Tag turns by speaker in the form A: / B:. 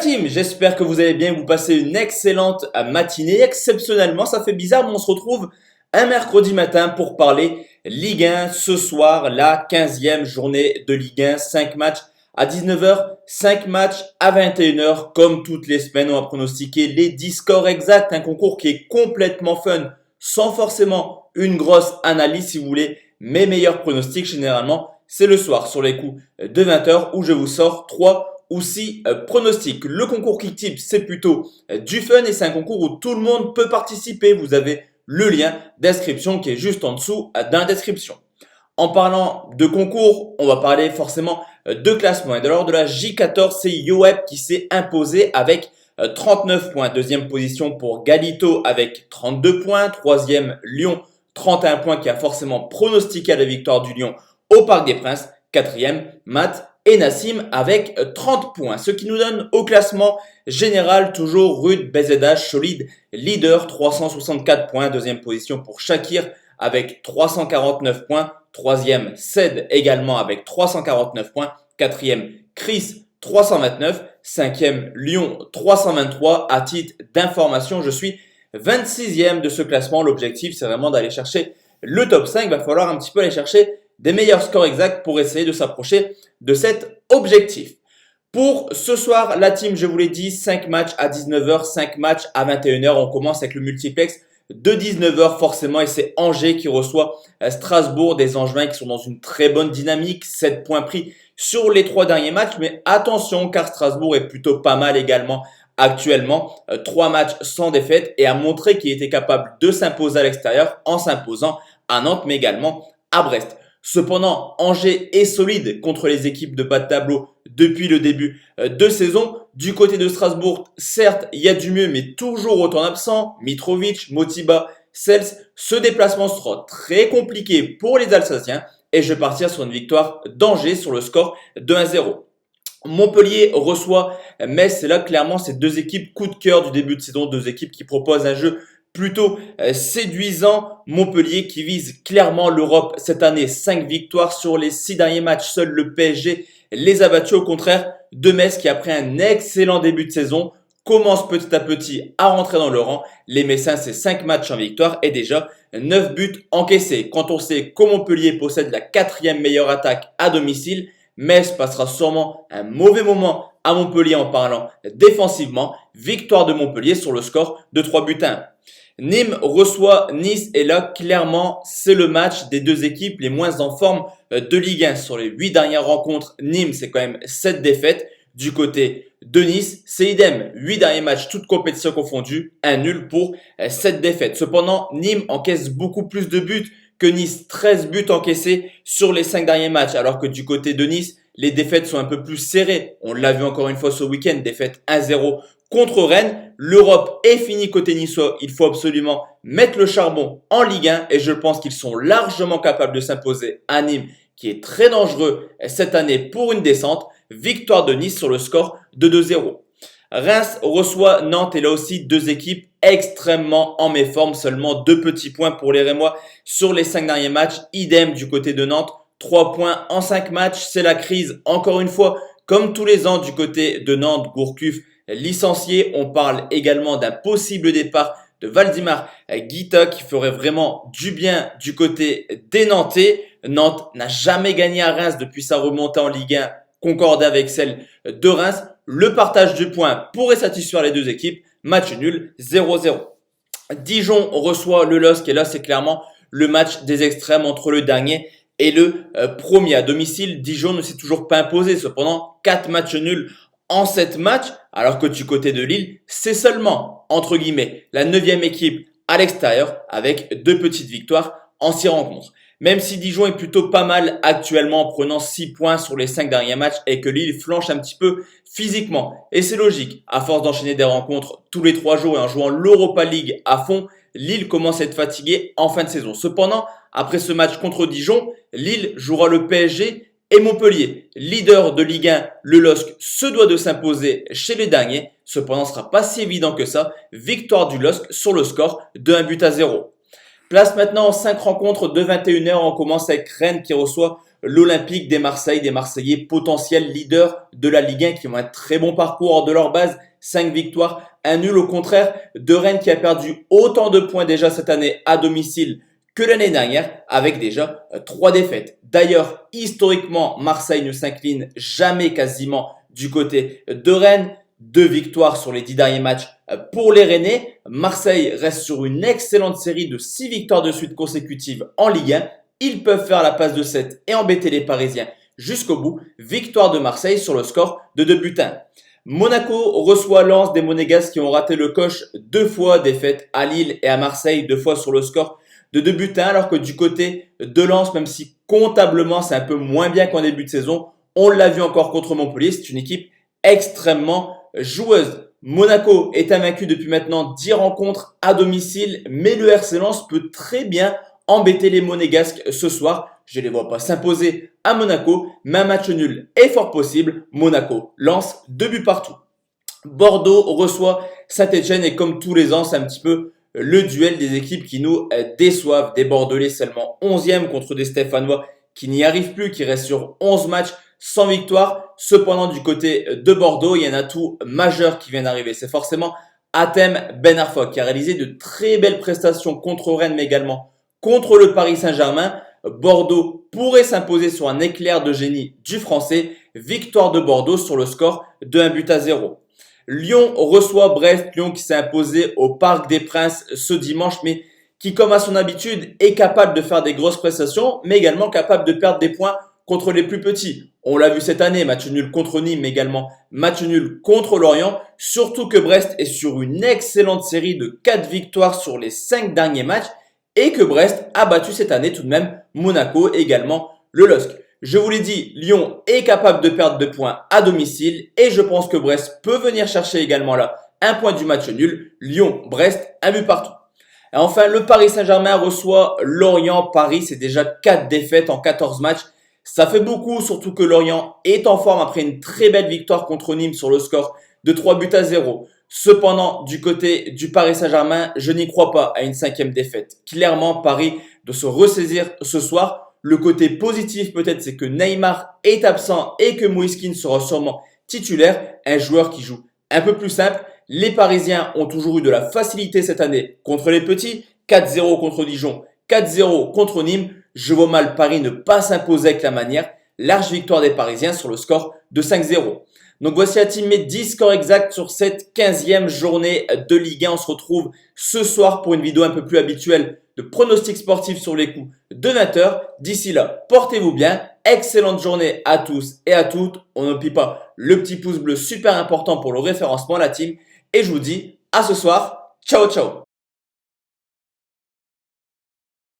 A: team, j'espère que vous allez bien, vous passez une excellente matinée. Exceptionnellement, ça fait bizarre, mais on se retrouve un mercredi matin pour parler Ligue 1. Ce soir, la 15e journée de Ligue 1, 5 matchs à 19h, 5 matchs à 21h. Comme toutes les semaines, on va pronostiquer les 10 scores exacts. Un concours qui est complètement fun, sans forcément une grosse analyse si vous voulez. Mes meilleurs pronostics, généralement, c'est le soir sur les coups de 20h où je vous sors 3 ou 6 pronostics. Le concours Kicktip, c'est plutôt du fun et c'est un concours où tout le monde peut participer. Vous avez le lien d'inscription qui est juste en dessous dans la description. En parlant de concours, on va parler forcément de classement. Et de l'ordre de la J14, c'est YoWeb qui s'est imposé avec 39 points. Deuxième position pour Galito avec 32 points. Troisième, Lyon, 31 points qui a forcément pronostiqué la victoire du Lyon au Parc des Princes. Quatrième, Matt et Nassim avec 30 points. Ce qui nous donne au classement général toujours Rude BZH solide leader 364 points. Deuxième position pour Shakir avec 349 points. Troisième Ced également avec 349 points. Quatrième Chris 329. Cinquième Lyon 323. À titre d'information, je suis 26e de ce classement. L'objectif c'est vraiment d'aller chercher le top 5. Il va falloir un petit peu aller chercher des meilleurs scores exacts pour essayer de s'approcher de cet objectif. Pour ce soir, la team, je vous l'ai dit, 5 matchs à 19h, 5 matchs à 21h. On commence avec le multiplex de 19h forcément et c'est Angers qui reçoit Strasbourg, des Angevins qui sont dans une très bonne dynamique, 7 points pris sur les 3 derniers matchs. Mais attention car Strasbourg est plutôt pas mal également actuellement. 3 matchs sans défaite et a montré qu'il était capable de s'imposer à l'extérieur en s'imposant à Nantes mais également à Brest. Cependant, Angers est solide contre les équipes de bas de tableau depuis le début de saison. Du côté de Strasbourg, certes, il y a du mieux, mais toujours autant d'absents. Mitrovic, Motiba, Sels. Ce déplacement sera très compliqué pour les Alsaciens et je vais partir sur une victoire d'Angers sur le score de 1-0. Montpellier reçoit Metz. Et là, clairement, c'est deux équipes coup de cœur du début de saison. Deux équipes qui proposent un jeu plutôt séduisant. Montpellier qui vise clairement l'Europe cette année. 5 victoires sur les 6 derniers matchs. Seul le PSG les a battus. Au contraire de Metz qui après un excellent début de saison commence petit à petit à rentrer dans le rang. Les Messins, c'est 5 matchs en victoire et déjà 9 buts encaissés. Quand on sait que Montpellier possède la 4e meilleure attaque à domicile, Metz passera sûrement un mauvais moment à Montpellier en parlant défensivement. Victoire de Montpellier sur le score de 3 buts à 1. Nîmes reçoit Nice et là, clairement, c'est le match des deux équipes les moins en forme de Ligue 1. Sur les 8 dernières rencontres, Nîmes, c'est quand même 7 défaites. Du côté de Nice, c'est idem. 8 derniers matchs, toutes compétitions confondues, un nul pour 7 défaites. Cependant, Nîmes encaisse beaucoup plus de buts que Nice. 13 buts encaissés sur les 5 derniers matchs. Alors que du côté de Nice, les défaites sont un peu plus serrées. On l'a vu encore une fois ce week-end, défaite 1-0 contre Rennes. L'Europe est finie côté niçois. Il faut absolument mettre le charbon en Ligue 1 et je pense qu'ils sont largement capables de s'imposer à Nîmes qui est très dangereux cette année pour une descente. Victoire de Nice sur le score de 2-0. Reims reçoit Nantes et là aussi deux équipes extrêmement en méforme. Seulement 2 petits points pour les Rémois sur les 5 derniers matchs. Idem du côté de Nantes. 3 points en 5 matchs. C'est la crise encore une fois comme tous les ans du côté de Nantes. Gourcuff licencié. On parle également d'un possible départ de Valdimar Guita qui ferait vraiment du bien du côté des Nantais. Nantes n'a jamais gagné à Reims depuis sa remontée en Ligue 1 concordée avec celle de Reims. Le partage du point pourrait satisfaire les deux équipes. Match nul 0-0. Dijon reçoit le LOSC et là c'est clairement le match des extrêmes entre le dernier et le premier. À domicile, Dijon ne s'est toujours pas imposé. Cependant, 4 matchs nuls en 7 matchs, alors que du côté de Lille, c'est seulement, entre guillemets, la 9e équipe à l'extérieur avec 2 petites victoires en 6 rencontres. Même si Dijon est plutôt pas mal actuellement en prenant 6 points sur les 5 derniers matchs et que Lille flanche un petit peu physiquement. Et c'est logique, à force d'enchaîner des rencontres tous les 3 jours et en jouant l'Europa League à fond, Lille commence à être fatigué en fin de saison. Cependant, après ce match contre Dijon, Lille jouera le PSG et Montpellier. Leader de Ligue 1, le LOSC se doit de s'imposer chez les derniers. Cependant, ce ne sera pas si évident que ça. Victoire du LOSC sur le score de 1-0. Place maintenant en 5 rencontres de 21h. On commence avec Rennes qui reçoit l'Olympique des Marseille, des Marseillais potentiels leaders de la Ligue 1 qui ont un très bon parcours hors de leur base. 5 victoires, un nul au contraire de Rennes qui a perdu autant de points déjà cette année à domicile que l'année dernière avec déjà 3 défaites. D'ailleurs, historiquement, Marseille ne s'incline jamais quasiment du côté de Rennes. 2 victoires sur les 10 derniers matchs pour les Rennais. Marseille reste sur une excellente série de 6 victoires de suite consécutives en Ligue 1. Ils peuvent faire la passe de 7 et embêter les Parisiens jusqu'au bout. Victoire de Marseille sur le score de 2-1. Monaco reçoit Lens, des Monégasques qui ont raté le coche 2 fois, défaite à Lille et à Marseille, 2 fois sur le score de 2-1, alors que du côté de Lens, même si comptablement c'est un peu moins bien qu'en début de saison, on l'a vu encore contre Montpellier, c'est une équipe extrêmement joueuse. Monaco est invaincu depuis maintenant 10 rencontres à domicile, mais le RC Lens peut très bien embêter les Monégasques ce soir. Je ne les vois pas s'imposer à Monaco, mais un match nul est fort possible. Monaco lance 2 buts partout. Bordeaux reçoit Saint-Etienne et comme tous les ans, c'est un petit peu le duel des équipes qui nous déçoivent. Des Bordelais seulement 11e contre des Stéphanois qui n'y arrivent plus, qui restent sur 11 matchs sans victoire. Cependant, du côté de Bordeaux, il y a un atout majeur qui vient d'arriver. C'est forcément Hatem Ben Arfa qui a réalisé de très belles prestations contre Rennes, mais également contre le Paris Saint-Germain. Bordeaux pourrait s'imposer sur un éclair de génie du Français. Victoire de Bordeaux sur le score de 1-0. Lyon reçoit Brest. Lyon qui s'est imposé au Parc des Princes ce dimanche, mais qui, comme à son habitude, est capable de faire des grosses prestations, mais également capable de perdre des points contre les plus petits. On l'a vu cette année, match nul contre Nîmes, mais également match nul contre Lorient. Surtout que Brest est sur une excellente série de 4 victoires sur les 5 derniers matchs et que Brest a battu cette année tout de même Monaco et également le LOSC. Je vous l'ai dit, Lyon est capable de perdre 2 points à domicile et je pense que Brest peut venir chercher également là un point du match nul. Lyon-Brest, un but partout. Et enfin, le Paris Saint-Germain reçoit Lorient. Paris, c'est déjà 4 défaites en 14 matchs. Ça fait beaucoup, surtout que Lorient est en forme après une très belle victoire contre Nîmes sur le score de 3-0. Cependant, du côté du Paris Saint-Germain, je n'y crois pas à une 5e défaite. Clairement, Paris doit se ressaisir ce soir. Le côté positif peut-être, c'est que Neymar est absent et que Moïse Kean sera sûrement titulaire, un joueur qui joue un peu plus simple. Les Parisiens ont toujours eu de la facilité cette année contre les petits. 4-0 contre Dijon, 4-0 contre Nîmes. Je vois mal Paris ne pas s'imposer avec la manière. Large victoire des Parisiens sur le score de 5-0. Donc voici à team mes 10 scores exacts sur cette 15e journée de Ligue 1. On se retrouve ce soir pour une vidéo un peu plus habituelle de pronostics sportifs sur les coups de 20h. D'ici là, portez-vous bien. Excellente journée à tous et à toutes. On n'oublie pas le petit pouce bleu super important pour le référencement, la team. Et je vous dis à ce soir. Ciao, ciao.